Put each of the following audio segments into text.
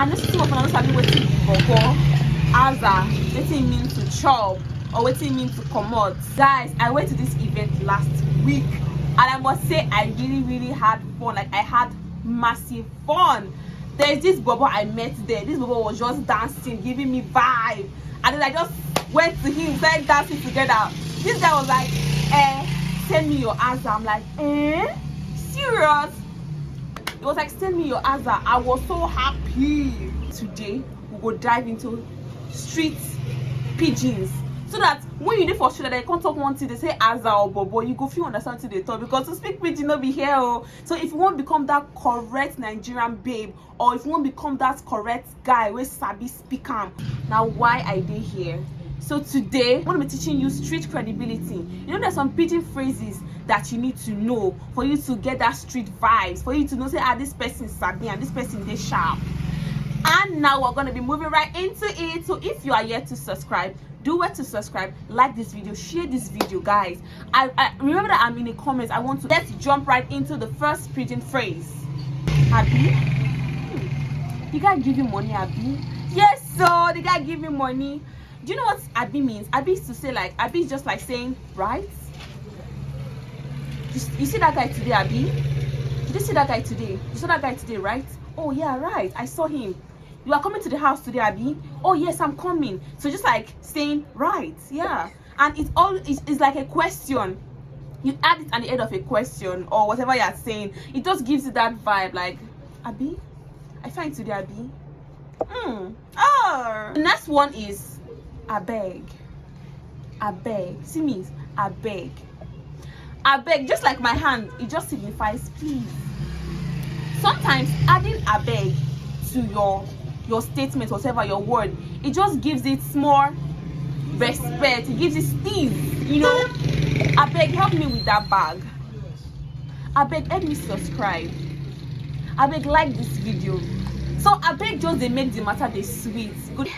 know some of us sabi wetin be bobo, aza, wetin mean to chop, or wetin mean to comot. Guys, I went to this event last week, and I must say I really had fun. Like, I had massive fun. There's this bobo I met there. This bobo was just dancing, giving me vibe, and then I just went to him, started dancing together. This guy was like, send me your answer. I'm like, serious? It was like, send me your answer. I was so happy. Today we will dive into street pidgins, so that when you dey for street, they can't talk one thing, they say aza or bobo, you go feel understand what they talk, because to speak pidgin no be here. Oh, so if you want to become that correct Nigerian babe, or if you want to become that correct guy with sabi speak am, now why I dey here. So today I'm going to be teaching you street credibility. You know, there's some pidgin phrases that you need to know for you to get that street vibes, for you to know, say, this person is sabi and this person is sharp. And now we're going to be moving right into it. So if you are yet to subscribe, do well to subscribe, like this video, share this video, guys. I remember that I'm in the comments. Let's jump right into the first pidgin phrase. Abi? The guy give you money, Abi? Yes, so the guy give you money. Do you know what Abi means? Abi is to say, like, Abi is just like saying, right? You see that guy today, Abi? Did you see that guy today? You saw that guy today, right? Oh yeah, right, I saw him. You are coming to the house today, Abi? Oh yes, I'm coming. So just like saying, right, yeah. And it's like a question. You add it at the end of a question or whatever you're saying. It just gives you that vibe, like, Abi? I find today, Abi? Oh. The next one is Abeg. Abeg. See, means Abeg. Abeg, just like my hand, it just signifies please. Sometimes adding abeg to your statement, whatever your word, it just gives it more respect. It gives it steam, you know. Abeg, help me with that bag. Abeg, help me subscribe. Abeg, like this video. So abeg just they make the matter they sweet. Good.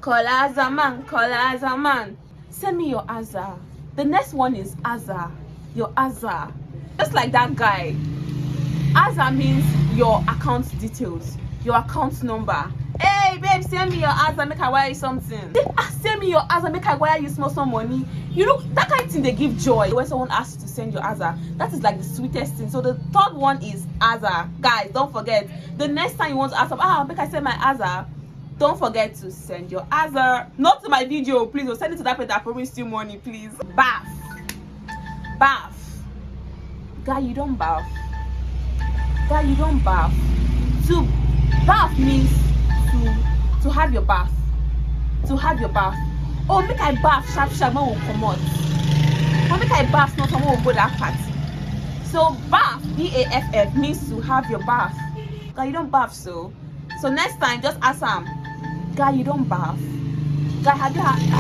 Kola zaman. Send me your aza. The next one is aza. Your aza. Just like that guy. Aza means your account details, your account number. Hey babe, send me your aza, make I wire you something. Send me your aza, make I wire you some money. You know, that kind of thing they give joy when someone asks you to send your aza. That is like the sweetest thing. So the third one is aza. Guys, don't forget, the next time you want to ask, make I send my aza, don't forget to send your aza. Not to my video, please. Or send it to that person that promised you money, please. Bath. Guy, you don't bath. Guy, you don't bath. To bath means to have your bath. To have your bath. Oh, make I bath sharp when we Comot. Or make I bath not when we go that party. So bath, B-A-F-F, means to have your bath. Guy, you don't bath, so next time just ask him, guy, you don't bath. Guy, have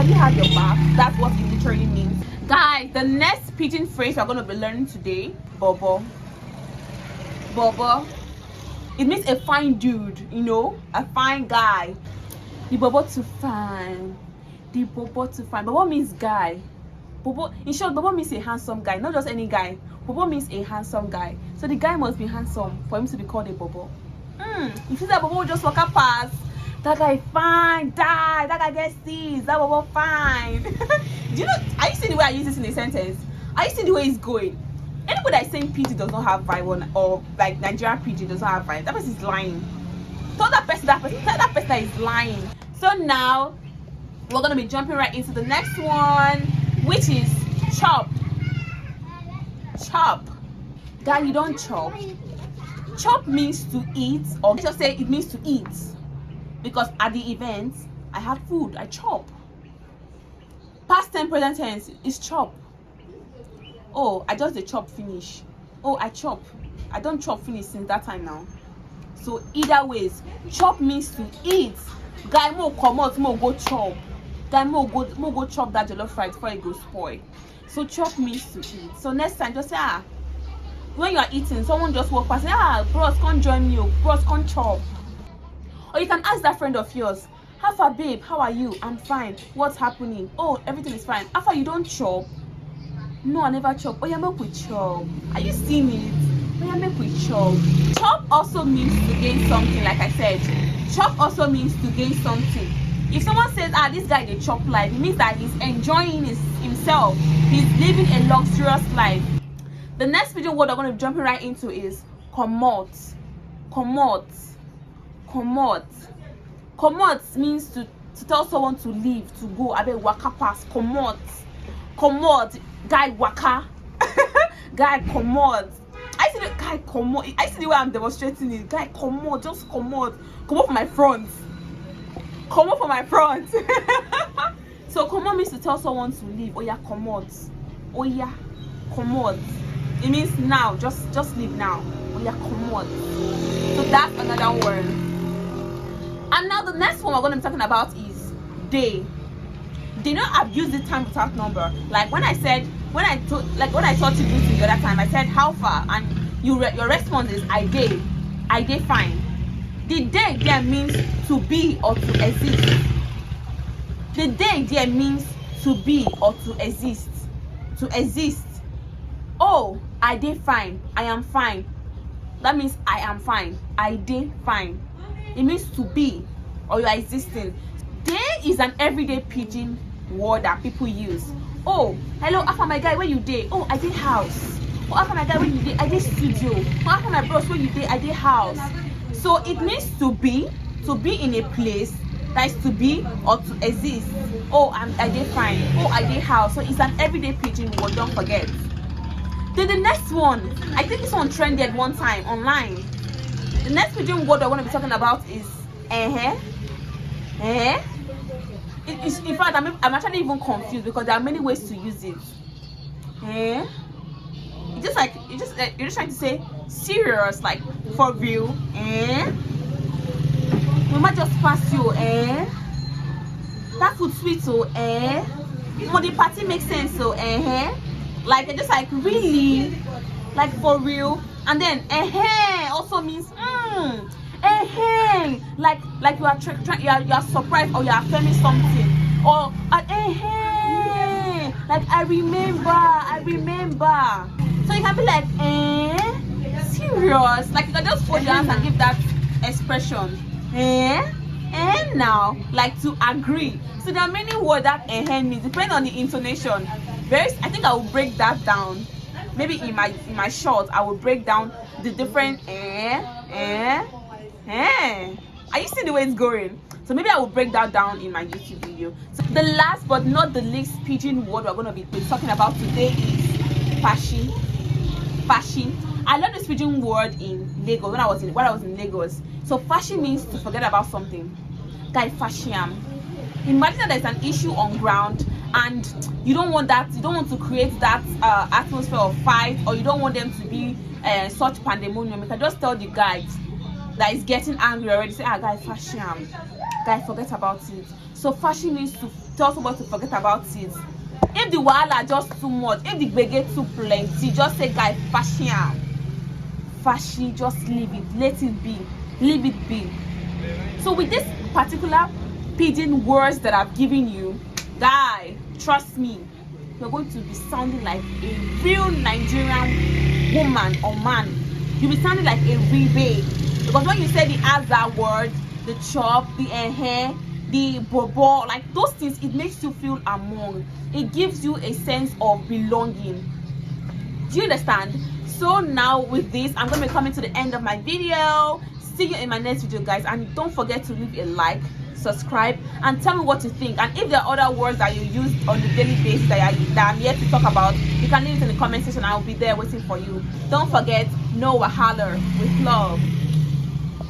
you had your bath? That's what it literally means. Guys, the next pidgin phrase we're going to be learning today, bobo. Bobo, it means a fine dude, you know, a fine guy. The bobo too fine. The bobo too fine. Bobo means guy. Bobo, in short, bobo means a handsome guy, not just any guy. Bobo means a handsome guy. So the guy must be handsome for him to be called a bobo. You see that bobo will just walk up past. That guy fine, die. That guy gets this. That bobo fine. Do you know? Are you seeing the way I use this in a sentence? Are you seeing the way it's going? Anybody that is saying PG does not have vibe or like Nigerian PG does not have vibe, that person is lying. Tell that person that is lying. So now we're gonna be jumping right into the next one, which is chop. Chop. Guy, you don't chop. Chop means to eat, or just say it means to eat. Because at the event, I had food, I chop. Past tense, present tense is chop. Oh, I just the chop finish. Oh, I chop. I don't chop finish since that time now. So either ways, chop means to eat. Guy, mo comot, mo go chop. Guy, mo go chop that jollof rice before it goes spoil. So chop means to eat. So next time, just say, when you are eating, someone just walk past, say, bros, come join me, bros, come chop. Or you can ask that friend of yours, how far, babe, how are you? I'm fine. What's happening? Oh, everything is fine. How far, you don't chop? No, I never chop. Oh, yeah, make we chop. Are you seeing it? oya make we chop. Chop also means to gain something. Like I said, chop also means to gain something. If someone says, this guy dey chop life, it means that he's enjoying himself. He's living a luxurious life. The next video word I'm going to be jumping right into is comot. Comot. Comot. Comot means to tell someone to leave, to go. Abeg waka pass. Comot. Comot. Guy waka. Guy comot. I see the guy comot. I see the way I'm demonstrating it. Guy comot. Just comot. Comot from my front. Comot from my front. So comot means to tell someone to leave. Oya comot. Oya comot. It means now. Just leave now. Oya comot. So that's another word. And now the next one we're going to be talking about is day. They don't abuse the time without number. Like when I taught you greeting the other time, I said how far, and your response is I day fine. The day there means to be or to exist. The day there means to be or to exist. To exist. Oh, I day fine. I am fine. That means I am fine. I day fine. It means to be or you are existing. Day is an everyday pidgin word that people use. Oh, hello, after my guy, where you day? Oh, I did house. Oh, after my guy, where you day? I did studio. Oh, after my bros, where you day? I did house. So it means to be in a place, that is to be or to exist. Oh, I did fine. Oh, I did house. So it's an everyday pidgin word, don't forget. Then the next one, I think this one trended one time online. The next pidgin word I want to be talking about is in fact, I'm actually even confused because there are many ways to use it. You're just trying to say serious, like for real. We might just pass you. That food sweet, so But the party makes sense, so like just like really, like for real. And then also means like you are you are surprised or you are affirming something, or like I remember. So you can be like serious, like you can just fold your hands and give that expression now, like to agree. So there are many words that means depending on the intonation. I think I will break that down. Maybe in my short I will break down the different Are you seeing the way it's going? So maybe I will break that down in my YouTube video. So the last but not the least pidgin word we're going to be talking about today is fashion. Fashion. I learned this pidgin word in Lagos when I was in Lagos. So fashion means to forget about something. Guy fashion. Imagine that there's an issue on ground and you don't want to create that atmosphere of fight, or you don't want them to be such pandemonium. You can just tell the guys that is getting angry already, say, guy fashion, guy forget about it. So fashion means to tell somebody to forget about it. If the wahala just too much, if the gbege too plenty, just say guy fashion. Fashion, just leave it, let it be, leave it be. So with this particular pidgin words that I've given you, guy, trust me, you're going to be sounding like a real Nigerian woman or man. You'll be sounding like a real babe. Because when you say the Aza word, the chop, the the bobo, like those things, it makes you feel among. It gives you a sense of belonging. Do you understand? So now with this, I'm going to be coming to the end of my video. See you in my next video, guys. And don't forget to leave a like, subscribe, and tell me what you think. And if there are other words that you use on the daily basis that I'm here to talk about, you can leave it in the comment section. I'll be there waiting for you. Don't forget, no wahala, with love.